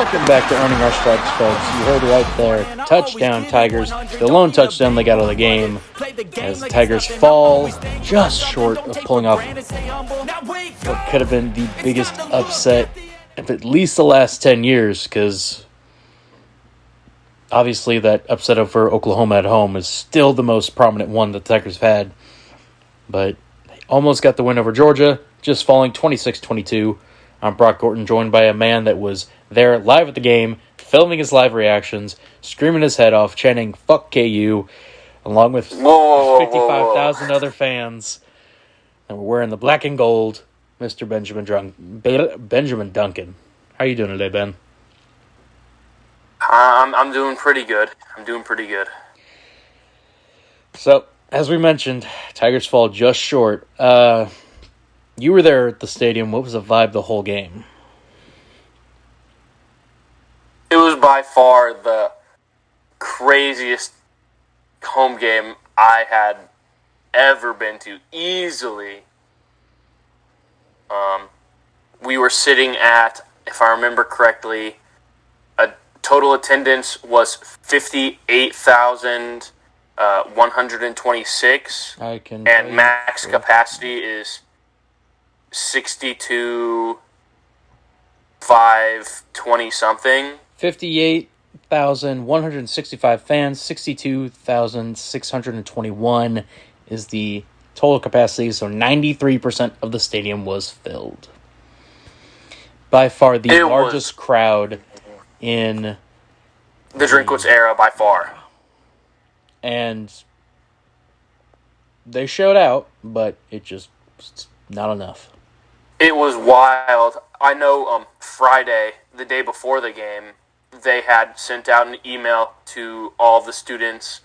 Welcome back to Earning Our Stripes, folks. You heard right there. Touchdown, Tigers. The lone touchdown they got out of the game as the Tigers fall just short of pulling off what could have been the biggest upset of at least the last 10 years, because obviously that upset over Oklahoma at home is still the most prominent one that the Tigers have had. But they almost got the win over Georgia, just falling 26-22. I'm Brock Gorton, joined by a man that was there live at the game, filming his live reactions, screaming his head off, chanting "Fuck KU," along with 55,000 other fans. And we're wearing the black and gold, Mr. Benjamin Duncan. How you doing today, Ben? I'm doing pretty good. So, as we mentioned, Tigers fall just short. You were there at the stadium. What was the vibe the whole game? It was by far the craziest home game I had ever been to, easily. We were sitting at, if I remember correctly, a total attendance was 58,126, and max capacity is 62,520 something. 58,165 fans, 62,621 is the total capacity, so 93% of the stadium was filled. By far the largest crowd in the Drinkwitz era, by far. And they showed out, but it just was not enough. It was wild. I know Friday, the day before the game, they had sent out an email to all the students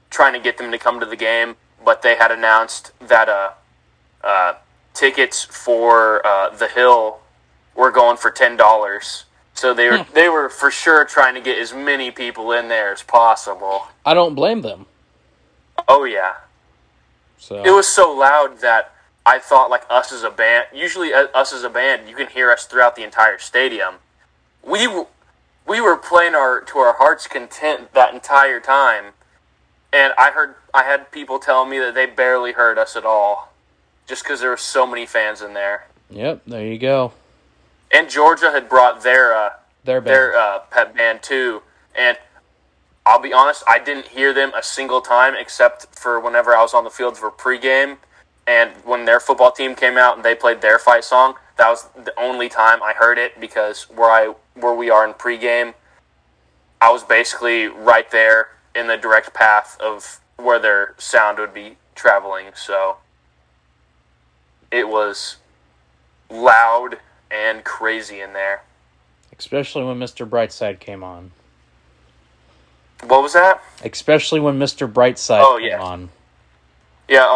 trying to get them to come to the game, but they had announced that tickets for the Hill were going for $10. So they were for sure trying to get as many people in there as possible. I don't blame them. Oh, yeah. So it was so loud that I thought, like, us as a band, usually us as a band, you can hear us throughout the entire stadium. We were playing to our heart's content that entire time, and I had people telling me that they barely heard us at all, just because there were so many fans in there. Yep, there you go. And Georgia had brought their pep band too, and I'll be honest, I didn't hear them a single time except for whenever I was on the field for pregame. And when their football team came out and they played their fight song, that was the only time I heard it, because where we are in pregame, I was basically right there in the direct path of where their sound would be traveling. So it was loud and crazy in there. Especially when Mr. Brightside came on. What was that? Especially when Mr. Brightside came on. Yeah,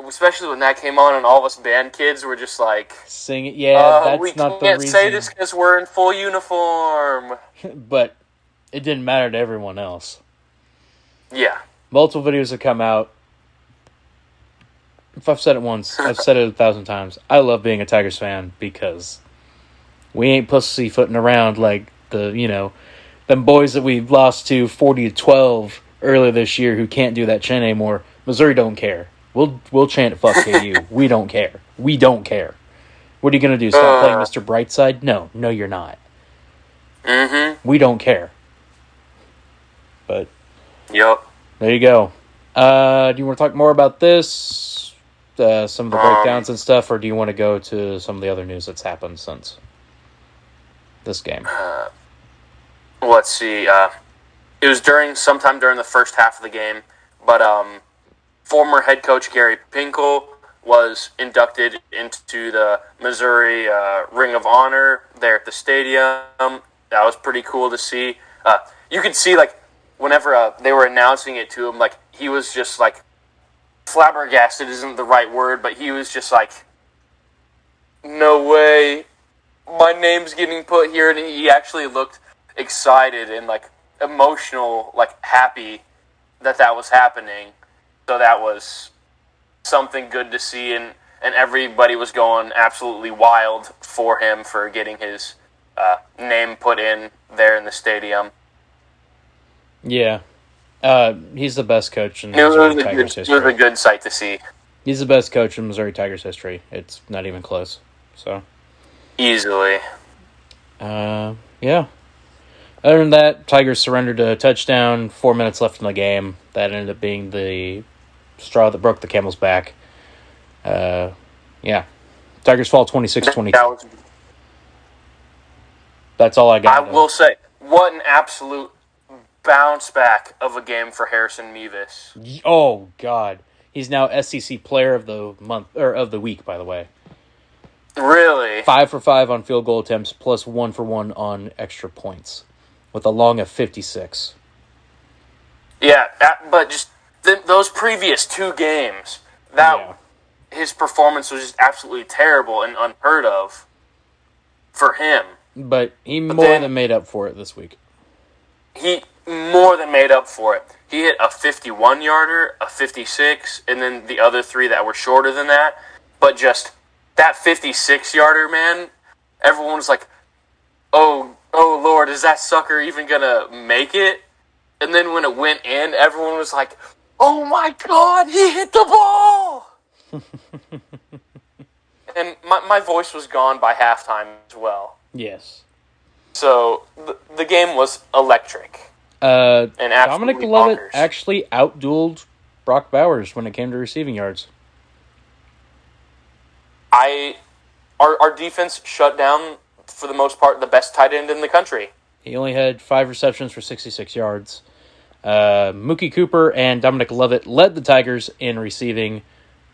especially when that came on and all of us band kids were just like... Singing, that's not the reason. We can't say this because we're in full uniform. But it didn't matter to everyone else. Yeah. Multiple videos have come out. If I've said it once, I've said it 1,000 times. I love being a Tigers fan because we ain't pussyfooting around like them boys that we lost to 40-12 earlier this year who can't do that chant anymore. Missouri don't care. We'll chant "Fuck KU." We don't care. We don't care. What are you gonna do? Stop playing Mr. Brightside? No, you're not. Mm-hmm. We don't care. But yep. There you go. Do you want to talk more about this? Some of the breakdowns and stuff, or do you want to go to some of the other news that's happened since this game? Let's see. It was sometime during the first half of the game, but former head coach Gary Pinkel was inducted into the Missouri Ring of Honor there at the stadium. That was pretty cool to see. You could see, like, whenever they were announcing it to him, like, he was just, like, flabbergasted isn't the right word, but he was just like, no way, my name's getting put here, and he actually looked excited and, like, emotional, like, happy that was happening. So that was something good to see, and everybody was going absolutely wild for him for getting his name put in there in the stadium. Yeah. He's the best coach in It was, Missouri Tigers it was history. a good sight to see. He's the best coach in Missouri Tigers history. It's not even close. So Easily. yeah. Other than that, Tigers surrendered a touchdown, 4 minutes left in the game. That ended up being the straw that broke the camel's back. Yeah. Tigers fall 26-22. That's all I got. I will say, what an absolute bounce back of a game for Harrison Mevis. Oh, God. He's now SEC Player of the Month, or of the Week, by the way. Really? 5 for 5 on field goal attempts, plus 1 for 1 on extra points, with a long of 56. Yeah, but just those previous 2 games, his performance was just absolutely terrible and unheard of for him. But he more than made up for it this week. He more than made up for it. He hit a 51-yarder, a 56, and then the other 3 that were shorter than that. But just that 56-yarder, man, everyone was like, oh Lord, is that sucker even going to make it? And then when it went in, everyone was like, oh my God, he hit the ball! And my voice was gone by halftime as well. Yes. So the game was electric. And Dominic Lovett actually outdueled Brock Bowers when it came to receiving yards. Our defense shut down, for the most part, the best tight end in the country. He only had 5 receptions for 66 yards. Mookie Cooper and Dominic Lovett led the Tigers in receiving,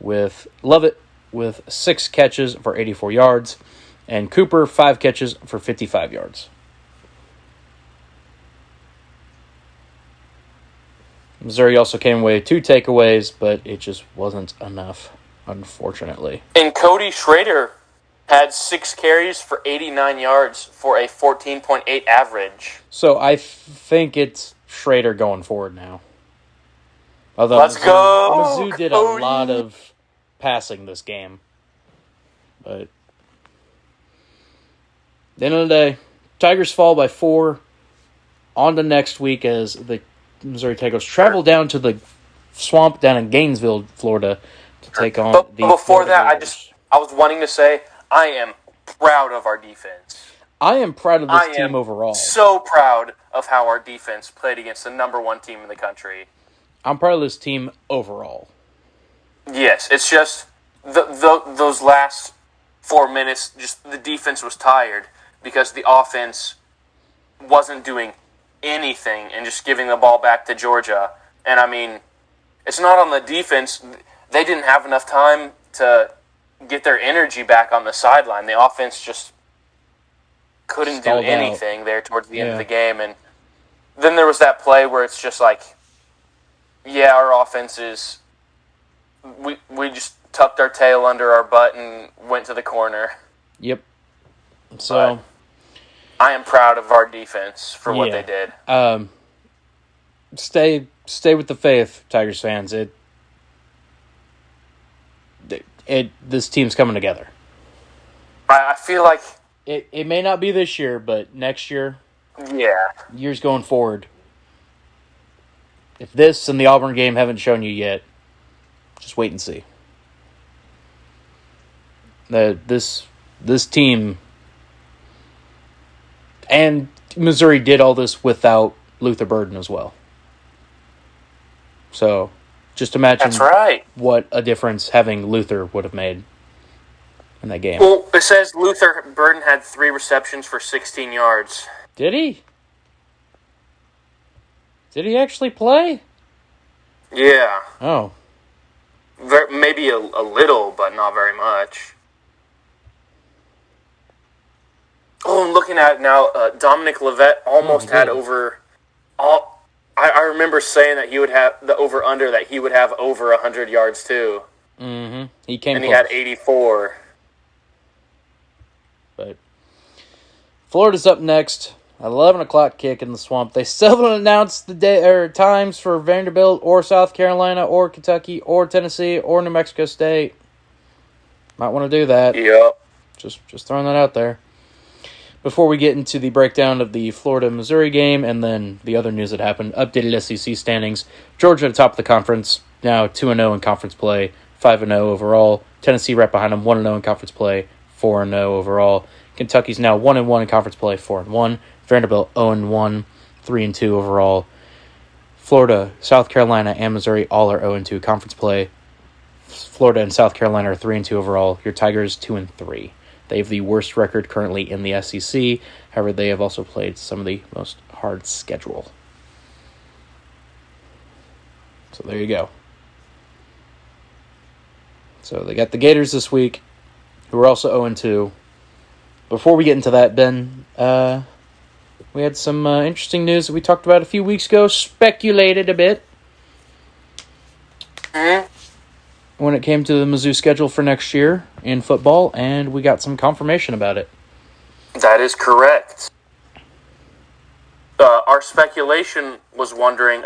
with Lovett with 6 catches for 84 yards, and Cooper 5 catches for 55 yards. Missouri also came away with 2 takeaways, but it just wasn't enough, unfortunately. And Cody Schrader had 6 carries for 89 yards for a 14.8 average. So I think it's Schrader going forward now. Although Let's go! Mizzou did Cody. a lot of passing this game. But at the end of the day, Tigers fall by 4. On to next week as the Missouri Tigers travel down to the swamp down in Gainesville, Florida, to take on but the before Florida that, Gators. I was wanting to say, I am proud of our defense. I am proud of this team overall. So proud of how our defense played against the number 1 team in the country. I'm proud of this team overall. Yes, it's just those last 4 minutes, just the defense was tired because the offense wasn't doing anything and just giving the ball back to Georgia. And, I mean, it's not on the defense. They didn't have enough time to get their energy back on the sideline. The offense just couldn't do anything there towards the end of the game. And then there was that play where it's just like, yeah, our offense is... We just tucked our tail under our butt and went to the corner. Yep. So... I am proud of our defense for what they did. Stay with the faith, Tigers fans. This team's coming together. I feel like it may not be this year, but next year, years going forward. If this and the Auburn game haven't shown you yet, just wait and see. This team. And Missouri did all this without Luther Burden as well. So, just imagine what a difference having Luther would have made in that game. Well, it says Luther Burden had 3 receptions for 16 yards. Did he? Did he actually play? Yeah. Oh. Maybe a little, but not very much. Oh, I'm looking at it now. Dominic Lovett almost had over... I remember saying that he would have the over-under, that he would have over 100 yards, too. Mm-hmm. He came And close. he had 84. But Florida's up next. At 11 o'clock kick in the swamp. They still haven't announced the day or times for Vanderbilt or South Carolina or Kentucky or Tennessee or New Mexico State. Might want to do that. Yep. Just throwing that out there. Before we get into the breakdown of the Florida-Missouri game and then the other news that happened, updated SEC standings. Georgia at the top of the conference, now 2-0 in conference play, 5-0 overall. Tennessee right behind them, 1-0 in conference play, 4-0 overall. Kentucky's now 1-1 in conference play, 4-1. Vanderbilt 0-1, 3-2 overall. Florida, South Carolina, and Missouri all are 0-2 conference play. Florida and South Carolina are 3-2 overall. Your Tigers 2-3. They have the worst record currently in the SEC. However, they have also played some of the most hard schedule. So there you go. So they got the Gators this week, who are also 0-2. Before we get into that, Ben, we had some interesting news that we talked about a few weeks ago, speculated a bit. When it came to the Mizzou schedule for next year in football, and we got some confirmation about it. That is correct. Our speculation was wondering,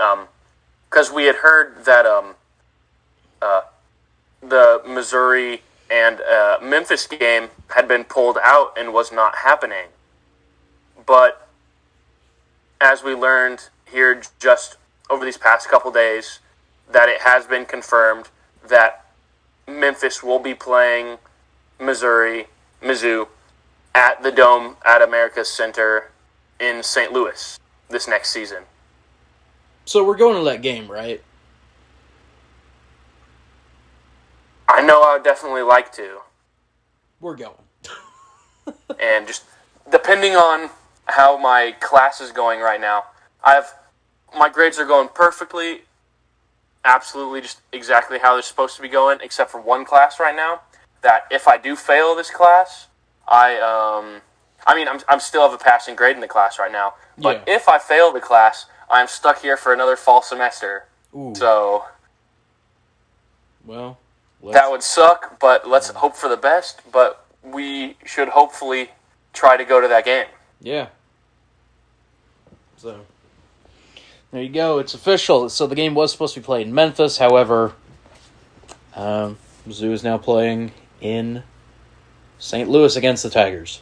because we had heard that the Missouri and Memphis game had been pulled out and was not happening. But as we learned here just over these past couple days, that it has been confirmed that Memphis will be playing Mizzou, at the Dome at America's Center in St. Louis this next season. So we're going to that game, right? I know I would definitely like to. We're going. And just depending on how my class is going right now, my grades are going perfectly, absolutely just exactly how they're supposed to be going, except for one class right now, that if I do fail this class, I'm still have a passing grade in the class right now, but if I fail the class, I'm stuck here for another fall semester. Ooh. So, well, that would suck, but let's hope for the best, but we should hopefully try to go to that game. Yeah. So, there you go. It's official. So the game was supposed to be played in Memphis. However, Mizzou is now playing in St. Louis against the Tigers.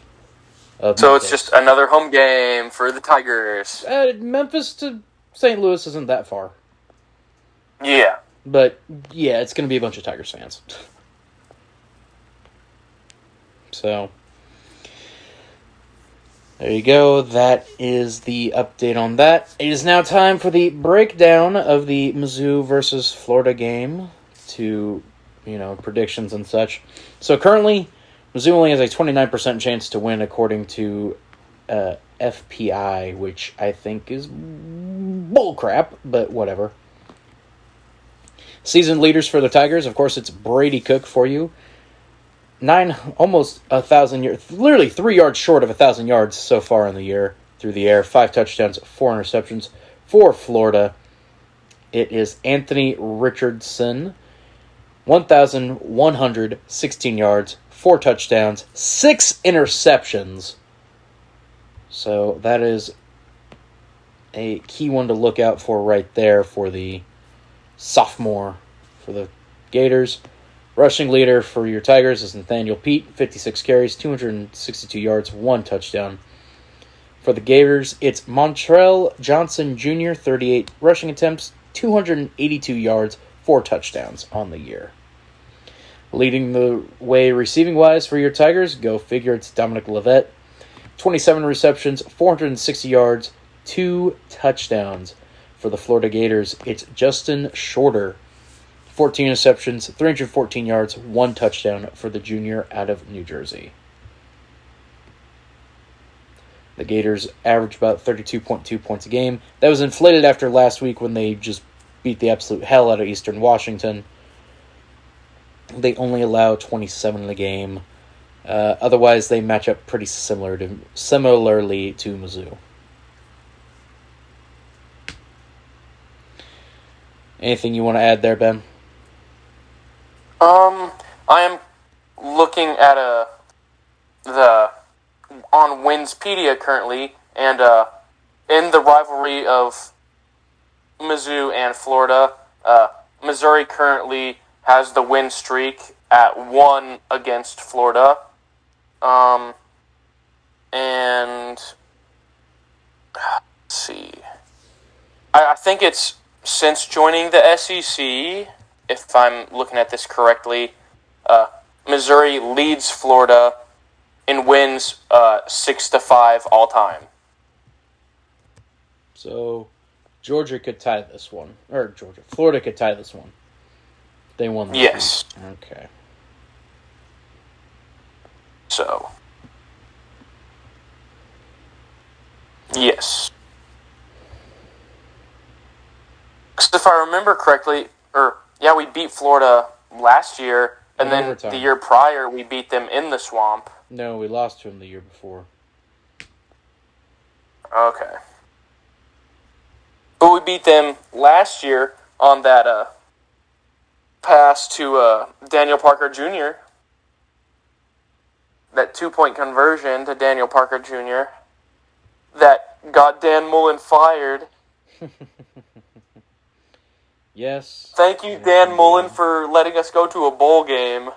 So it's just another home game for the Tigers. Memphis to St. Louis isn't that far. Yeah. But, yeah, it's going to be a bunch of Tigers fans. So, there you go. That is the update on that. It is now time for the breakdown of the Mizzou versus Florida game to, predictions and such. So currently, Mizzou only has a 29% chance to win according to FPI, which I think is bullcrap, but whatever. Season leaders for the Tigers, of course, it's Brady Cook for you. Almost 1,000 yards, literally 3 yards short of 1,000 yards so far in the year through the air. 5 touchdowns, 4 interceptions for Florida. It is Anthony Richardson, 1,116 yards, 4 touchdowns, 6 interceptions. So that is a key one to look out for right there for the sophomore for the Gators. Rushing leader for your Tigers is Nathaniel Pete, 56 carries, 262 yards, 1 touchdown. For the Gators, it's Montrell Johnson Jr., 38 rushing attempts, 282 yards, 4 touchdowns on the year. Leading the way receiving-wise for your Tigers, go figure, it's Dominic Levitt, 27 receptions, 460 yards, 2 touchdowns. For the Florida Gators, it's Justin Shorter, 14 interceptions, 314 yards, 1 touchdown for the junior out of New Jersey. The Gators average about 32.2 points a game. That was inflated after last week when they just beat the absolute hell out of Eastern Washington. They only allow 27 in the game. Otherwise, they match up pretty similarly to Mizzou. Anything you want to add there, Ben? I am looking at on Winspedia currently, and in the rivalry of Mizzou and Florida, Missouri currently has the win streak at 1 against Florida. And let's see. I think it's since joining the SEC, if I'm looking at this correctly, Missouri leads Florida in wins 6-5 all time. So Georgia could tie this one. Or Florida could tie this one. They won this Yes. week. Okay. So. Yes. Because if I remember correctly, we beat Florida last year, and then overtime. The year prior we beat them in the Swamp. No, we lost to them the year before. Okay. But we beat them last year on that pass to Daniel Parker Jr. That 2-point conversion to Daniel Parker Jr. that got Dan Mullen fired. Yes. Thank you, Dan Mullen, for letting us go to a bowl game.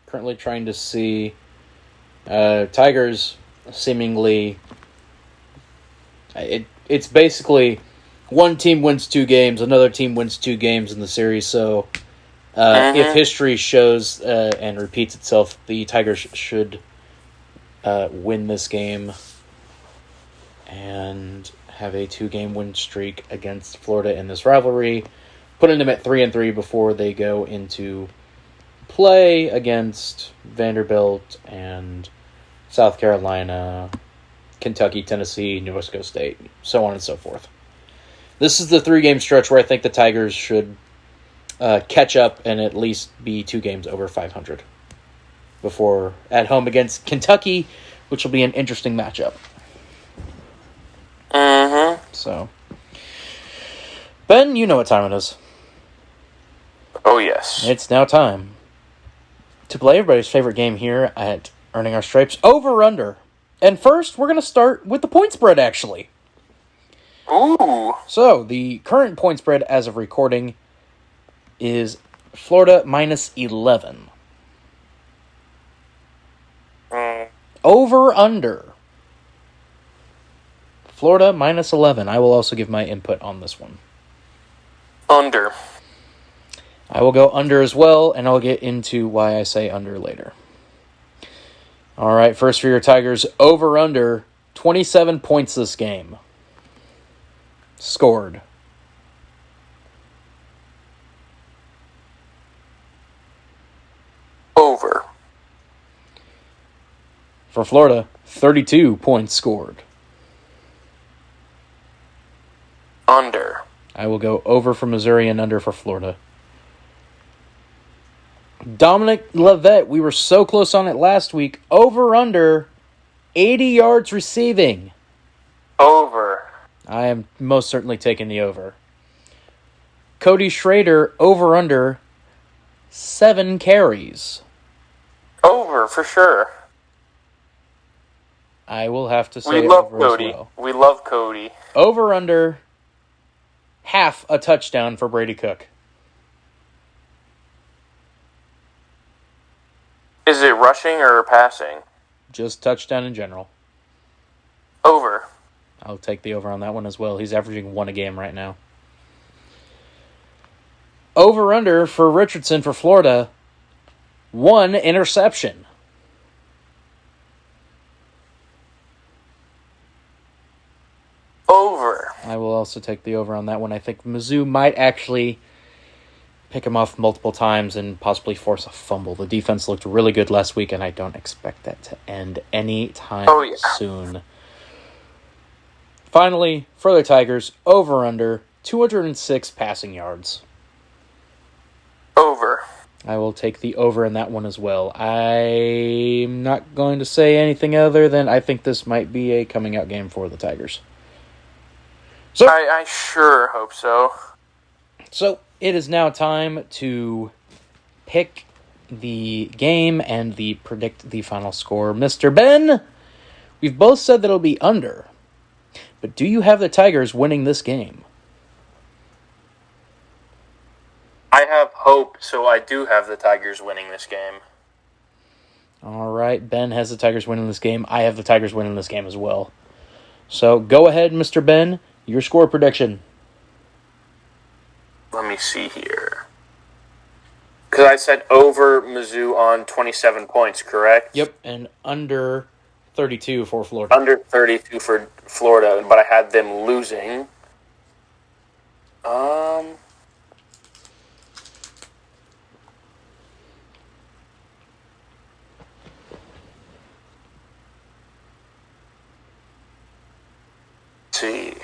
Currently trying to see Tigers seemingly... It's basically one team wins 2 games, another team wins 2 games in the series, so if history shows and repeats itself, the Tigers should win this game and have a 2-game win streak against Florida in this rivalry, putting them at 3-3 before they go into play against Vanderbilt and South Carolina, Kentucky, Tennessee, New Mexico State, so on and so forth. This is the 3-game stretch where I think the Tigers should catch up and at least be 2 games over 500 before at home against Kentucky, which will be an interesting matchup. So, Ben, you know what time it is. Oh, yes. It's now time to play everybody's favorite game here at Earning Our Stripes, over-under. And first, we're going to start with the point spread, actually. Ooh. So, the current point spread as of recording is Florida minus 11. Over-under. Florida minus 11. I will also give my input on this one. Under. I will go under as well, and I'll get into why I say under later. All right, first for your Tigers, over-under, 27 points this game. Scored. Over. For Florida, 32 points scored. Under. I will go over for Missouri and under for Florida. Dominic Leavitt, we were so close on it last week. Over-under, 80 yards receiving. Over. I am most certainly taking the over. Cody Schrader, over-under, 7 carries. Over, for sure. I will have to say we love over Cody. as well. We love Cody. Over-under, half a touchdown for Brady Cook. Is it rushing or passing? Just touchdown in general. Over. I'll take the over on that one as well. He's averaging 1 a game right now. Over-under for Richardson for Florida, 1 interception. Over. I will also take the over on that one. I think Mizzou might actually pick him off multiple times and possibly force a fumble. The defense looked really good last week, and I don't expect that to end anytime soon. Finally, for the Tigers, over-under, 206 passing yards. Over. I will take the over in that one as well. I'm not going to say anything other than I think this might be a coming-out game for the Tigers. So I sure hope so. So, it is now time to pick the game and predict the final score. Mr. Ben, we've both said that it'll be under. But do you have the Tigers winning this game? I have hope, so I do have the Tigers winning this game. All right, Ben has the Tigers winning this game. I have the Tigers winning this game as well. So go ahead, Mr. Ben, your score prediction. Let me see here. Because I said over Mizzou on 27 points, correct? Yep, and under 32 for Florida. Under 32 for Florida, but I had them losing. See.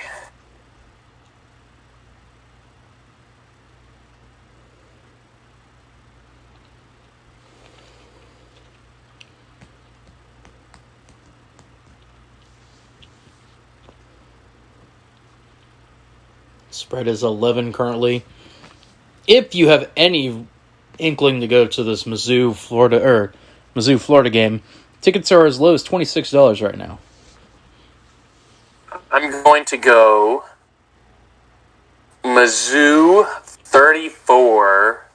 Spread is 11 currently. If you have any inkling to go to this Mizzou Florida game, tickets are as low as $26 right now. I'm going to go Mizzou 34,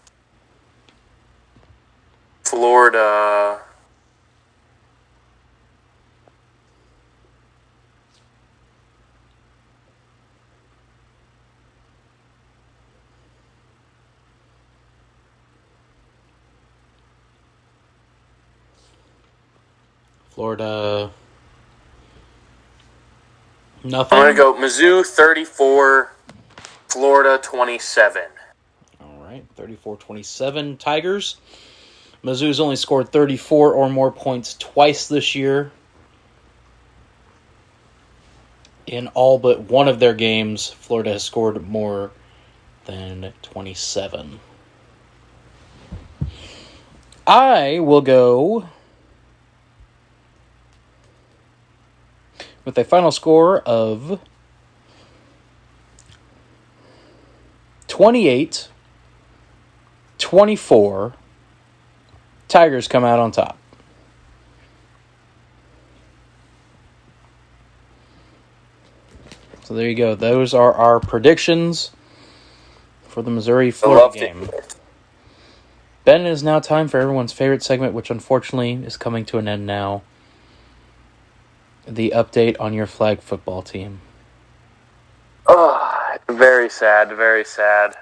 Florida 'Nothing. I'm going to go Mizzou 34, Florida 27. All right, 34-27 Tigers. Mizzou's only scored 34 or more points twice this year. In all but one of their games, Florida has scored more than 27. I will go with a final score of 28-24. Tigers come out on top. So there you go. Those are our predictions for the Missouri-Florida game. Ben, it is now time for everyone's favorite segment, which unfortunately is coming to an end now. The update on your flag football team. Oh, very sad, very sad.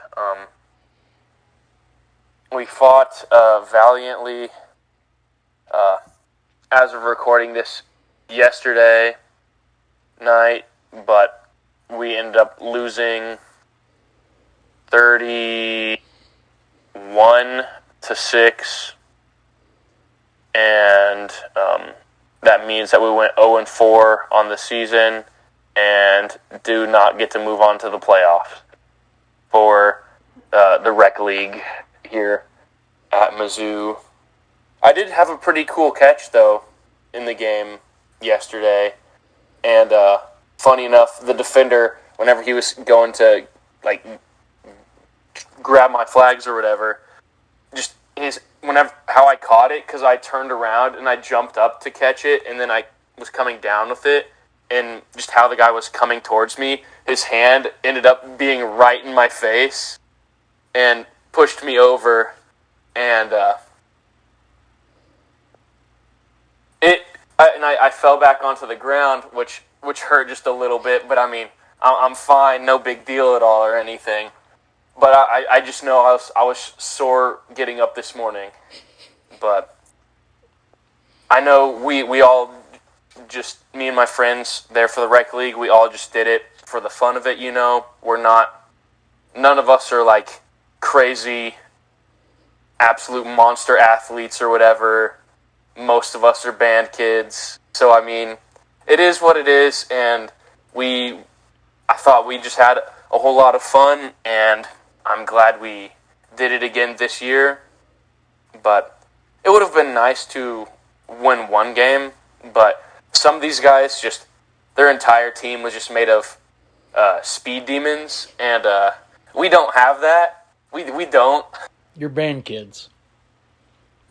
We fought valiantly as of recording this yesterday night, but we ended up losing 31-6, and that means that we went 0-4 on the season and do not get to move on to the playoffs for the rec league here at Mizzou. I did have a pretty cool catch, though, in the game yesterday. And funny enough, the defender, whenever he was going to grab my flags or whatever, just how I caught it, because I turned around and I jumped up to catch it, and then I was coming down with it, and just how the guy was coming towards me, his hand ended up being right in my face and pushed me over, and I fell back onto the ground, which hurt just a little bit, but I mean, I'm fine, no big deal at all or anything. But I just know I was sore getting up this morning. But I know we all just, me and my friends there for the rec league, we all just did it for the fun of it, you know. None of us are like crazy, absolute monster athletes or whatever. Most of us are band kids. So, I mean, it is what it is, and I thought we just had a whole lot of fun, and I'm glad we did it again this year. But it would have been nice to win one game, but some of these guys, just their entire team was just made of speed demons, and we don't have that. We don't. You're band kids.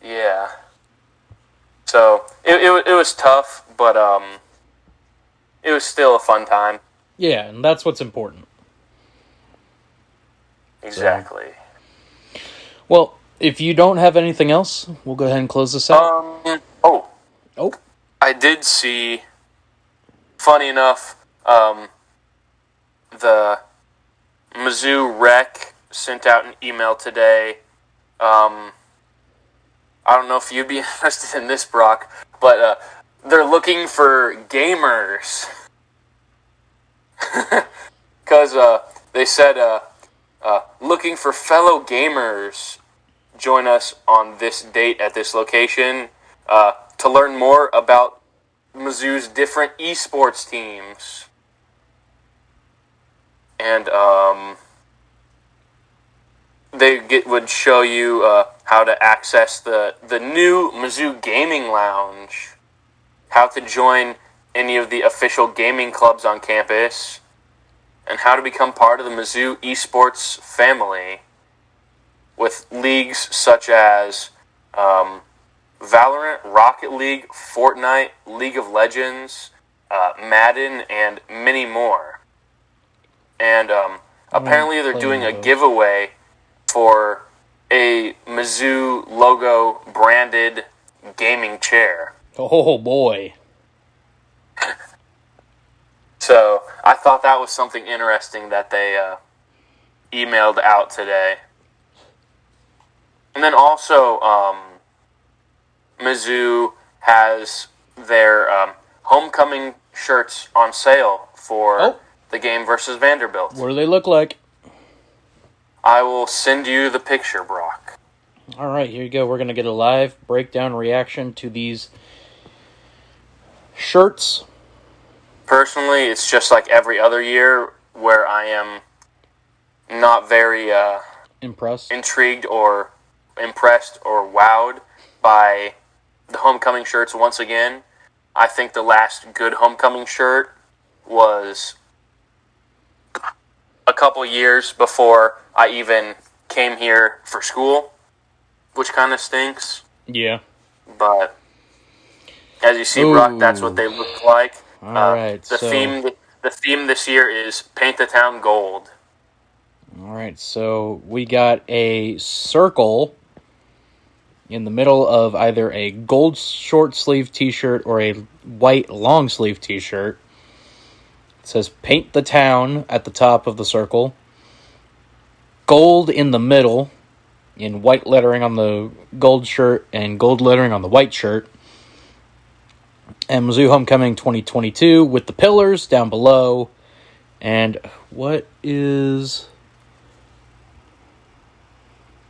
Yeah. So it was tough, but it was still a fun time. Yeah, and that's what's important. Exactly. So, well, if you don't have anything else, we'll go ahead and close this out. Oh. Oh. I did see, funny enough, the Mizzou Rec sent out an email today. I don't know if you'd be interested in this, Brock, but they're looking for gamers. Because they said, looking for fellow gamers, join us on this date at this location to learn more about Mizzou's different esports teams. And would show you how to access the new Mizzou Gaming Lounge, how to join any of the official gaming clubs on campus, and how to become part of the Mizzou esports family with leagues such as Valorant, Rocket League, Fortnite, League of Legends, Madden, and many more. And apparently they're doing a giveaway for a Mizzou logo branded gaming chair. Oh boy. So I thought that was something interesting that they emailed out today. And then also, Mizzou has their homecoming shirts on sale for the game versus Vanderbilt. What do they look like? I will send you the picture, Brock. All right, here you go. We're going to get a live breakdown reaction to these shirts. Personally, it's just like every other year where I am not very intrigued or impressed or wowed by the homecoming shirts once again. I think the last good homecoming shirt was a couple years before I even came here for school, which kind of stinks. Yeah. But as you see, Brock, that's what they look like. All right. The theme this year is Paint the Town Gold. All right, so we got a circle in the middle of either a gold short sleeve t-shirt or a white long sleeve t-shirt. It says Paint the Town at the top of the circle. Gold in the middle in white lettering on the gold shirt and gold lettering on the white shirt. And Mizzou Homecoming 2022 with the pillars down below. And what is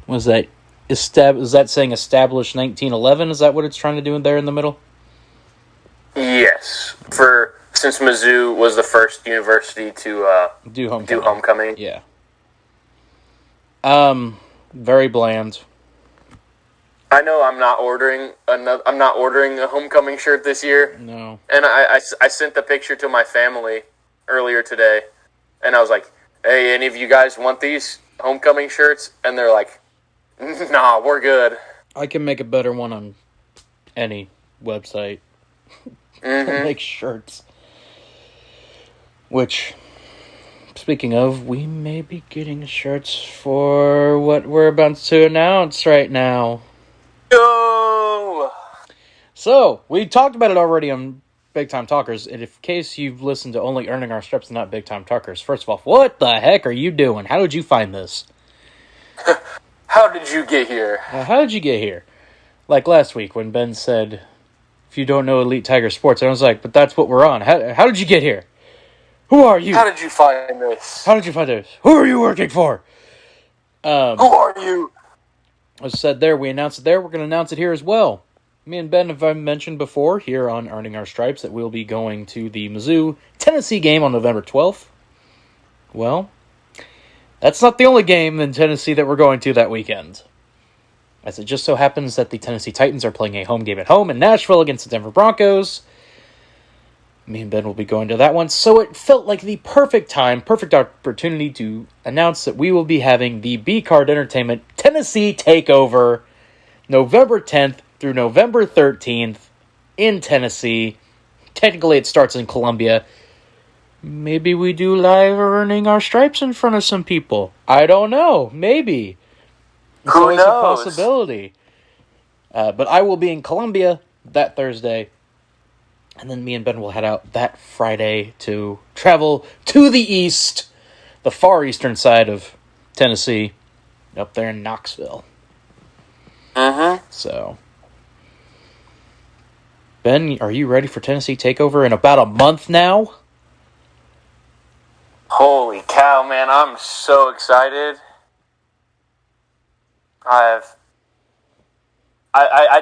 that? Is that saying established 1911? Is that what it's trying to do in there in the middle? Yes. Since Mizzou was the first university to do homecoming. Yeah. Very bland. I know I'm not ordering a homecoming shirt this year. No. And I sent the picture to my family earlier today, and I was like, "Hey, any of you guys want these homecoming shirts?" And they're like, "Nah, we're good." I can make a better one on any website. Make shirts. Which, speaking of, we may be getting shirts for what we're about to announce right now. Go! So, we talked about it already on Big Time Talkers, and in case you've listened to only Earning Our Stripes and not Big Time Talkers, first of all, what the heck are you doing? How did you find this? How did you get here? How did you get here? Like last week when Ben said, if you don't know EliteTigerSports, I was like, but that's what we're on. How did you get here? Who are you? How did you find this? How did you find this? Who are you working for? Who are you? As said there, we announced it there. We're going to announce it here as well. Me and Ben have mentioned before here on Earning Our Stripes that we'll be going to the Mizzou-Tennessee game on November 12th. Well, that's not the only game in Tennessee that we're going to that weekend. As it just so happens that the Tennessee Titans are playing a home game at home in Nashville against the Denver Broncos. Me and Ben will be going to that one, so it felt like the perfect opportunity to announce that we will be having the B-Card Entertainment Tennessee Takeover November 10th through November 13th in Tennessee. Technically, it starts in Columbia. Maybe we do live earning our stripes in front of some people. I don't know. Maybe. It's Who always knows? a possibility. But I will be in Columbia that Thursday. And then me and Ben will head out that Friday to travel to the east, the far eastern side of Tennessee, up there in Knoxville. Mm-hmm. So, Ben, are you ready for Tennessee TakeOver in about a month now? Holy cow, man. I'm so excited. I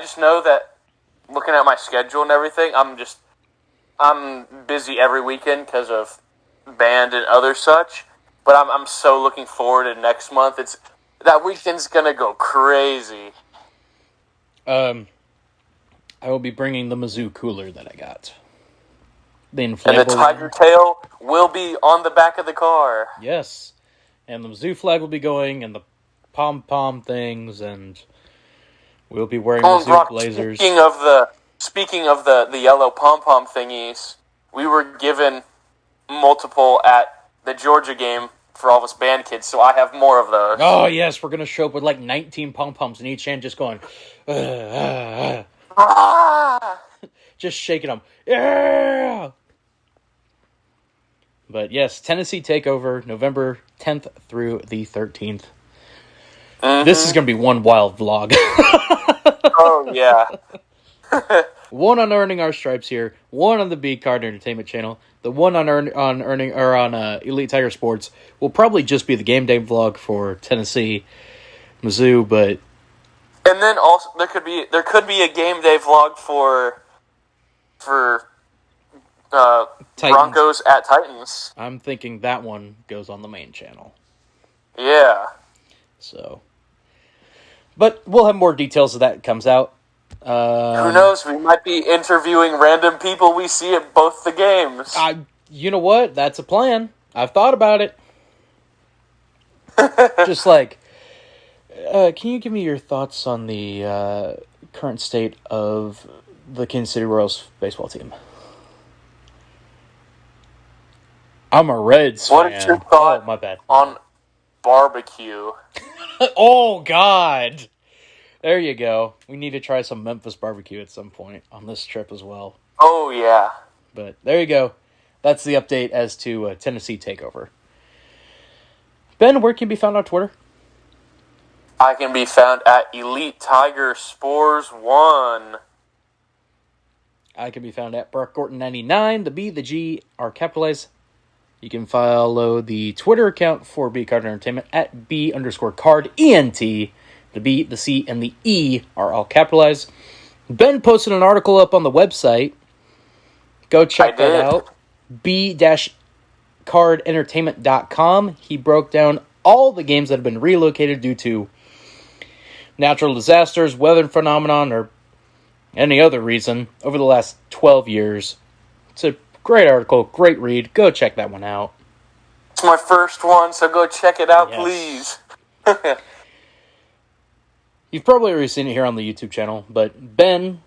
just know that looking at my schedule and everything, I'm busy every weekend because of band and other such. But I'm so looking forward to next month. That weekend's gonna go crazy. I will be bringing the Mizzou cooler that I got. The inflatable And the tiger tail will be on the back of the car. Yes. And the Mizzou flag will be going, and the pom-pom things, and we'll be wearing Mizzou Brock, blazers. Speaking of the yellow pom-pom thingies, we were given multiple at the Georgia game for all of us band kids, so I have more of those. Oh, yes, we're going to show up with like 19 pom-poms in each hand, just going, just shaking them. Yeah! But yes, Tennessee TakeOver, November 10th through the 13th. Mm-hmm. This is going to be one wild vlog. Oh, yeah. One on Earning Our Stripes here, one on the B Card Entertainment channel, the one on Elite Tiger Sports will probably just be the game day vlog for Tennessee, Mizzou, but and then also there could be a game day vlog for Broncos at Titans. I'm thinking that one goes on the main channel. Yeah. So, but we'll have more details as that comes out. Who knows? We might be interviewing random people we see at both the games. You know what? That's a plan. I've thought about it. Just like, can you give me your thoughts on the current state of the Kansas City Royals baseball team? I'm a Reds fan. What is your thought my bad. on barbecue? Oh, God. There you go. We need to try some Memphis barbecue at some point on this trip as well. Oh, yeah. But there you go. That's the update as to Tennessee TakeOver. Ben, where can you be found on Twitter? I can be found at EliteTigerSports 1. I can be found at BrockGorton99. The B, the G are capitalized. You can follow the Twitter account for B Card Entertainment at B_CardENT. The B, the C, and the E are all capitalized. Ben posted an article up on the website. Go check that out. B-cardentertainment.com. He broke down all the games that have been relocated due to natural disasters, weather phenomenon, or any other reason over the last 12 years. It's a great article, great read. Go check that one out. It's my first one, so go check it out, please. You've probably already seen it here on the YouTube channel, but Ben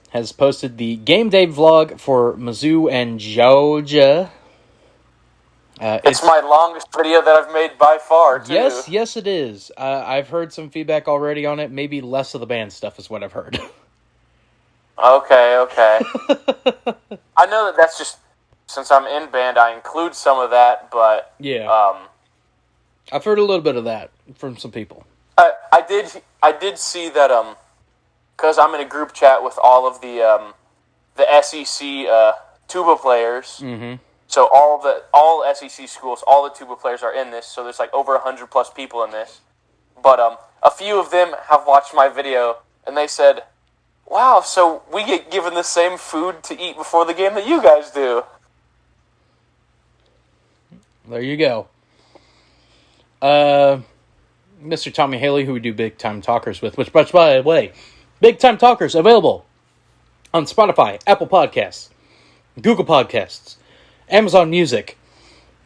has posted the game day vlog for Mizzou and Georgia. It's my longest video that I've made by far, too. Yes, it is. I've heard some feedback already on it. Maybe less of the band stuff is what I've heard. Okay. I know that's just, since I'm in band, I include some of that, but... Yeah. I've heard a little bit of that from some people. I did see that, because I'm in a group chat with all of the SEC tuba players. Mm-hmm. So all SEC schools, all the tuba players are in this. So there's like over 100 plus people in this. But a few of them have watched my video and they said, "Wow, so we get given the same food to eat before the game that you guys do." There you go. Mr. Tommy Haley, who we do Big Time Talkers with, which, by the way, Big Time Talkers available on Spotify, Apple Podcasts, Google Podcasts, Amazon Music.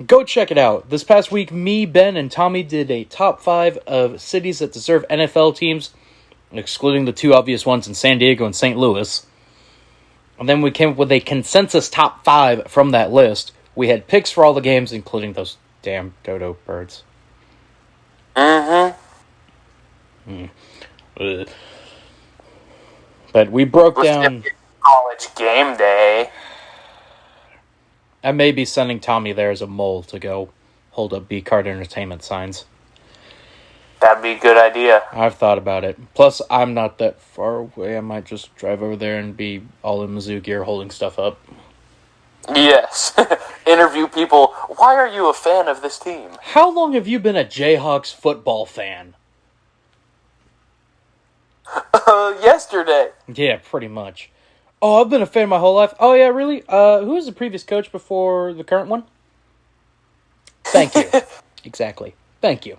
Go check it out. This past week, me, Ben, and Tommy did a top 5 of cities that deserve NFL teams, excluding the two obvious ones in San Diego and St. Louis. And then we came up with a consensus top 5 from that list. We had picks for all the games, including those damn dodo birds. But we broke down... College game day. I may be sending Tommy there as a mole to go hold up B-Card Entertainment signs. That'd be a good idea. I've thought about it. Plus, I'm not that far away. I might just drive over there and be all in Mizzou gear holding stuff up. Yes. Interview people. Why are you a fan of this team? How long have you been a Jayhawks football fan? Yesterday. Yeah, pretty much. Oh, I've been a fan my whole life. Oh, yeah, really? Who was the previous coach before the current one? Thank you. Exactly. Thank you.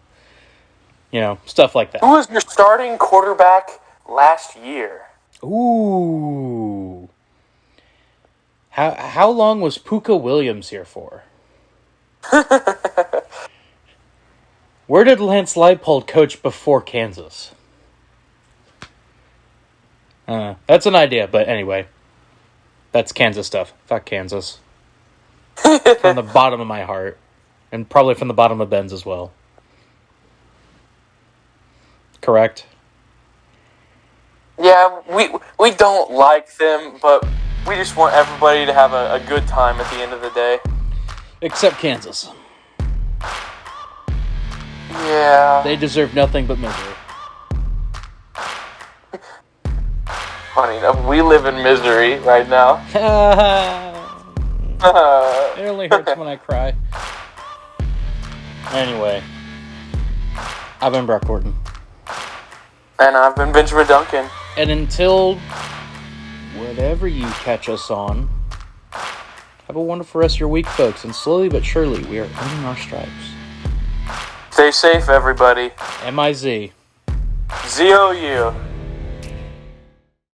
You know, stuff like that. Who was your starting quarterback last year? Ooh. How long was Puka Williams here for? Where did Lance Leipold coach before Kansas? That's an idea, but anyway. That's Kansas stuff. Fuck Kansas. From the bottom of my heart. And probably from the bottom of Ben's as well. Correct? Yeah, we don't like them, but we just want everybody to have a good time at the end of the day. Except Kansas. Yeah. They deserve nothing but misery. Funny enough, we live in misery right now. It only hurts when I cry. Anyway. I've been Brock Gordon. And I've been Benjamin Duncan. And until whatever you catch us on, have a wonderful rest of your week, folks. And slowly but surely, we are earning our stripes. Stay safe, everybody. M-I-Z. Z-O-U.